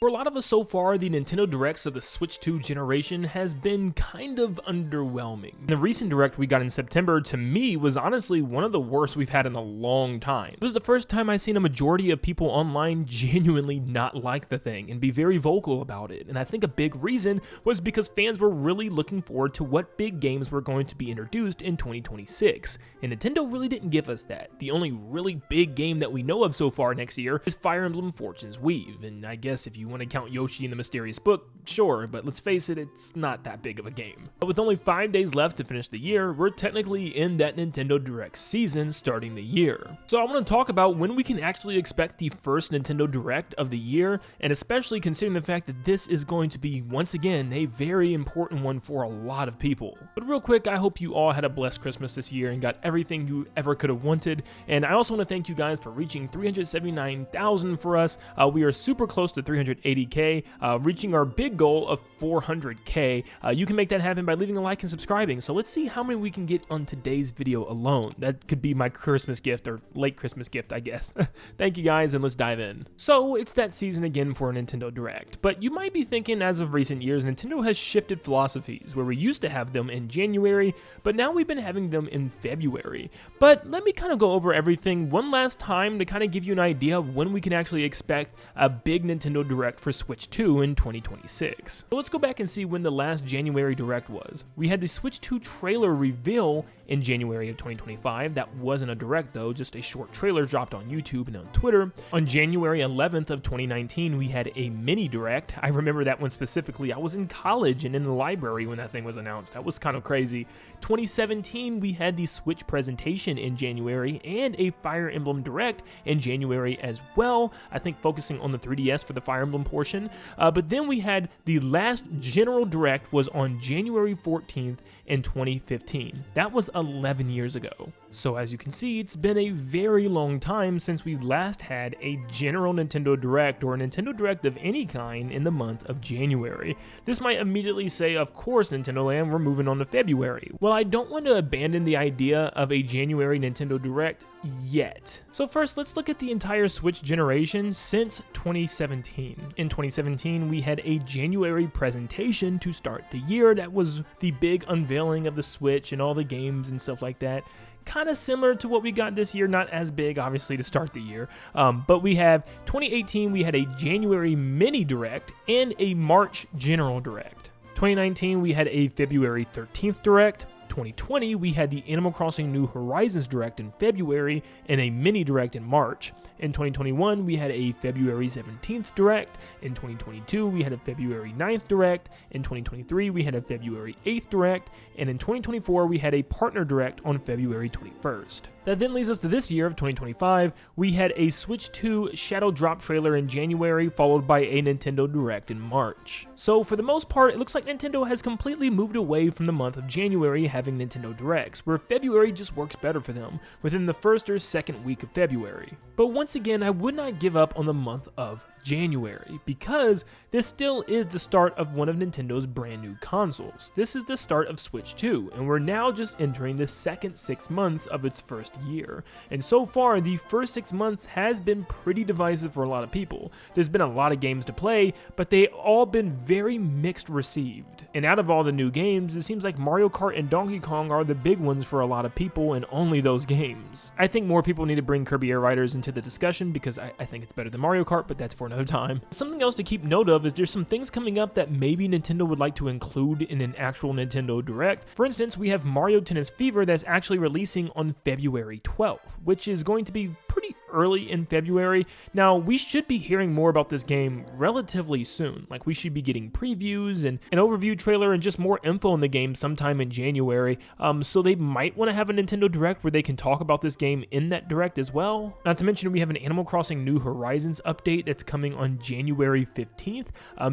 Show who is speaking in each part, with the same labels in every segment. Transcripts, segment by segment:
Speaker 1: For a lot of us so far, the Nintendo Directs of the Switch 2 generation has been kind of underwhelming. The recent Direct we got in September, to me, was honestly one of the worst we've had in a long time. It was the first time I've seen a majority of people online genuinely not like the thing and be very vocal about it, and I think a big reason was because fans were really looking forward to what big games were going to be introduced in 2026, and Nintendo really didn't give us that. The only really big game that we know of so far next year is Fire Emblem Fortune's Weave, and I guess if you want to count Yoshi in the Mysterious Book, sure, but let's face it, it's not that big of a game. But with only 5 days left to finish the year, we're technically in that Nintendo Direct season starting the year. So I want to talk about when we can actually expect the first Nintendo Direct of the year, and especially considering the fact that this is going to be, once again, a very important one for a lot of people. But real quick, I hope you all had a blessed Christmas this year and got everything you ever could have wanted, and I also want to thank you guys for reaching 379,000 for us. We are super close to 380k, reaching our big goal of 400k. You can make that happen by leaving a like and subscribing, so let's see how many we can get on today's video alone. That could be my Christmas gift, or late Christmas gift, I guess. Thank you guys, and let's dive in. So it's that season again for a Nintendo Direct, but you might be thinking, as of recent years, Nintendo has shifted philosophies, where we used to have them in January, but now we've been having them in February. But let me kind of go over everything one last time to kind of give you an idea of when we can actually expect a big Nintendo Direct for Switch 2 in 2026. So let's go back and see when the last January Direct was. We had the Switch 2 trailer reveal in January of 2025. That wasn't a Direct though, just a short trailer dropped on YouTube and on Twitter. On January 11th of 2019, we had a mini Direct. I remember that one specifically. I was in college and in the library when that thing was announced. That was kind of crazy. 2017, we had the Switch presentation in January and a Fire Emblem Direct in January as well, I think focusing on the 3DS for the Fire Emblem portion. But then we had the last general Direct was on January 14th in 2015. That was 11 years ago. So as you can see, it's been a very long time since we last had a general Nintendo Direct or a Nintendo Direct of any kind in the month of January. This might immediately say, of course, Nintendo Land, we're moving on to February. Well, I don't want to abandon the idea of a January Nintendo Direct yet. So first, let's look at the entire Switch generation since 2017. In 2017, we had a January presentation to start the year. That was the big unveiling of the Switch and all the games and stuff like that. Kind of similar to what we got this year, not as big, obviously, to start the year. But we have 2018, we had a January mini Direct and a March general Direct. 2019, we had a February 13th Direct. 2020, we had the Animal Crossing New Horizons Direct in February and a mini Direct in March. In 2021, we had a February 17th Direct. In 2022, we had a February 9th Direct. In 2023, we had a February 8th Direct. And in 2024, we had a Partner Direct on February 21st. That then leads us to this year of 2025. We had a Switch 2 Shadow Drop trailer in January, followed by a Nintendo Direct in March. So for the most part, it looks like Nintendo has completely moved away from the month of January having Nintendo Directs, where February just works better for them, within the first or second week of February. But once again, I would not give up on the month of January, because this still is the start of one of Nintendo's brand new consoles. This is the start of Switch 2, and we're now just entering the second 6 months of its first year. And so far, the first 6 months has been pretty divisive for a lot of people. There's been a lot of games to play, but they've all been very mixed received. And out of all the new games, it seems like Mario Kart and Donkey Kong are the big ones for a lot of people, and only those games. I think more people need to bring Kirby Air Riders into the discussion, because I think it's better than Mario Kart, but that's for another time. Something else to keep note of is there's some things coming up that maybe Nintendo would like to include in an actual Nintendo Direct. For instance, we have Mario Tennis Fever that's actually releasing on February 12th, which is going to be pretty early in February. Now, we should be hearing more about this game relatively soon. Like, we should be getting previews and an overview trailer and just more info on the game sometime in January. So they might want to have a Nintendo Direct where they can talk about this game in that Direct as well. Not to mention, we have an Animal Crossing New Horizons update that's coming on January 15th.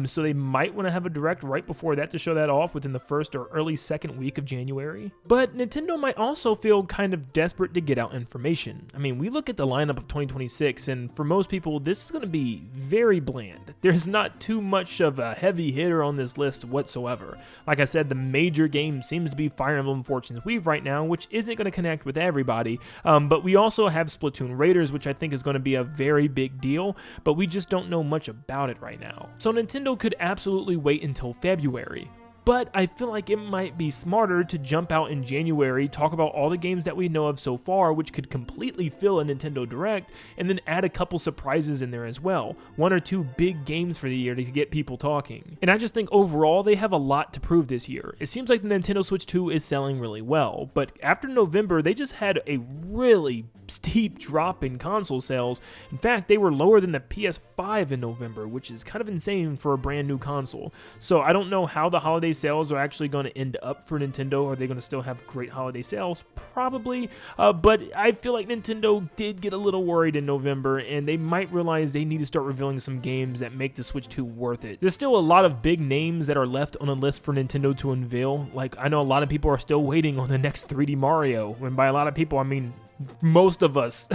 Speaker 1: So they might want to have a Direct right before that to show that off within the first or early second week of January. But Nintendo might also feel kind of desperate to get out information. I mean, we look at the lineup of of 2026, and for most people, this is going to be very bland. There's not too much of a heavy hitter on this list whatsoever. Like I said, the major game seems to be Fire Emblem Fortune's Weave right now, which isn't going to connect with everybody, but we also have Splatoon Raiders, which I think is going to be a very big deal, but we just don't know much about it right now. So Nintendo could absolutely wait until February. But I feel like it might be smarter to jump out in January, talk about all the games that we know of so far, which could completely fill a Nintendo Direct, and then add a couple surprises in there as well. 1 or 2 big games for the year to get people talking. And I just think overall they have a lot to prove this year. It seems like the Nintendo Switch 2 is selling really well, but after November they just had a really steep drop in console sales. In fact, they were lower than the PS5 in November, which is kind of insane for a brand new console. So I don't know how the holiday sales are actually going to end up for Nintendo. Are they going to still have great holiday sales? Probably, but I feel like Nintendo did get a little worried in November, and they might realize they need to start revealing some games that make the Switch 2 worth it. There's still a lot of big names that are left on a list for Nintendo to unveil. Like, I know a lot of people are still waiting on the next 3D Mario, and by a lot of people I mean most of us.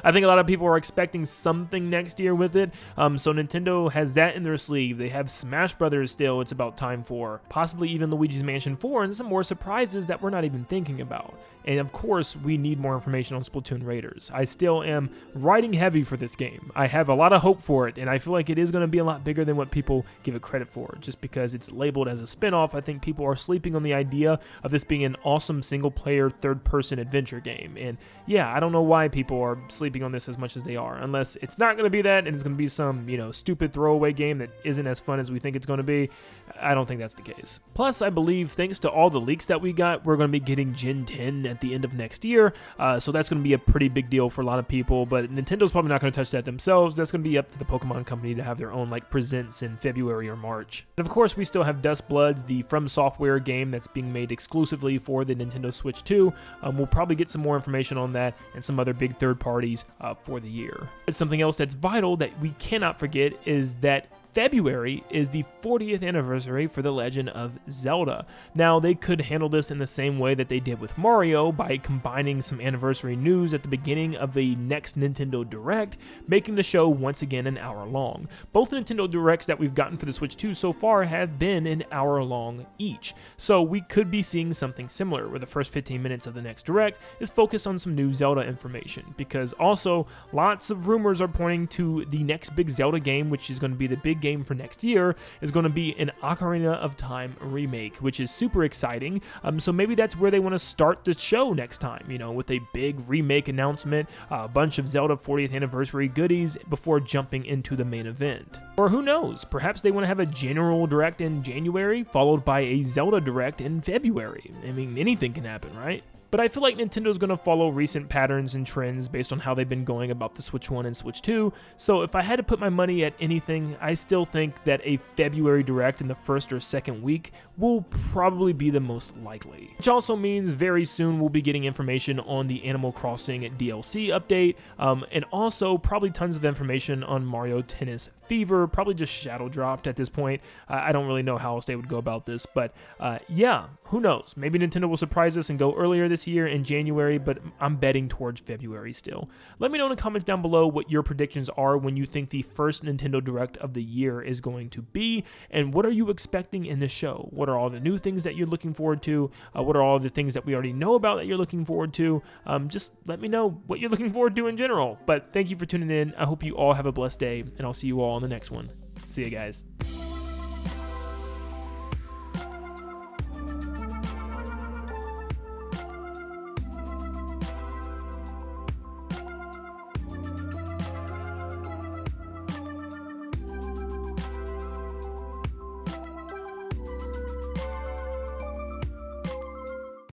Speaker 1: I think a lot of people are expecting something next year with it, so Nintendo has that in their sleeve. They have Smash Brothers still, it's about time for, possibly even Luigi's Mansion 4, and some more surprises that we're not even thinking about. And of course, we need more information on Splatoon Raiders. I still am riding heavy for this game. I have a lot of hope for it, and I feel like it is going to be a lot bigger than what people give it credit for. Just because it's labeled as a spin-off, I think people are sleeping on the idea of this being an awesome single-player, third-person adventure game. And yeah, I don't know why people are sleeping on this as much as they are, unless it's not going to be that and it's going to be some, stupid throwaway game that isn't as fun as we think it's going to be. I don't think that's the case. Plus, I believe, thanks to all the leaks that we got, we're going to be getting Gen 10 at the end of next year, so that's going to be a pretty big deal for a lot of people, but Nintendo's probably not going to touch that themselves. That's going to be up to the Pokemon company to have their own, presents in February or March. And of course, we still have Dust Bloods, the From Software game that's being made exclusively for the Nintendo Switch 2. We'll probably get some more information on that and some other big third parties for the year. But something else that's vital that we cannot forget is that February is the 40th anniversary for The Legend of Zelda. Now, they could handle this in the same way that they did with Mario by combining some anniversary news at the beginning of the next Nintendo Direct, making the show once again an hour long. Both Nintendo Directs that we've gotten for the Switch 2 so far have been an hour long each. So we could be seeing something similar, where the first 15 minutes of the next Direct is focused on some new Zelda information, because also lots of rumors are pointing to the next big Zelda game, which is going to be the big game for next year, is going to be an Ocarina of Time remake, which is super exciting. So maybe that's where they want to start the show next time, with a big remake announcement, a bunch of Zelda 40th anniversary goodies before jumping into the main event. Or who knows, perhaps they want to have a general Direct in January, followed by a Zelda Direct in February. I mean, anything can happen, right? But I feel like Nintendo's going to follow recent patterns and trends based on how they've been going about the Switch 1 and Switch 2, so if I had to put my money at anything, I still think that a February Direct in the first or second week will probably be the most likely. Which also means very soon we'll be getting information on the Animal Crossing DLC update, and also probably tons of information on Mario Tennis Fever, probably just shadow dropped at this point. I don't really know how else they would go about this, but yeah, who knows? Maybe Nintendo will surprise us and go earlier this year in January, but I'm betting towards February still. Let me know in the comments down below what your predictions are when you think the first Nintendo Direct of the year is going to be, and what are you expecting in the show? What are all the new things that you're looking forward to? What are all the things that we already know about that you're looking forward to? Just let me know what you're looking forward to in general. But thank you for tuning in. I hope you all have a blessed day, and I'll see you all on the next one. See you guys.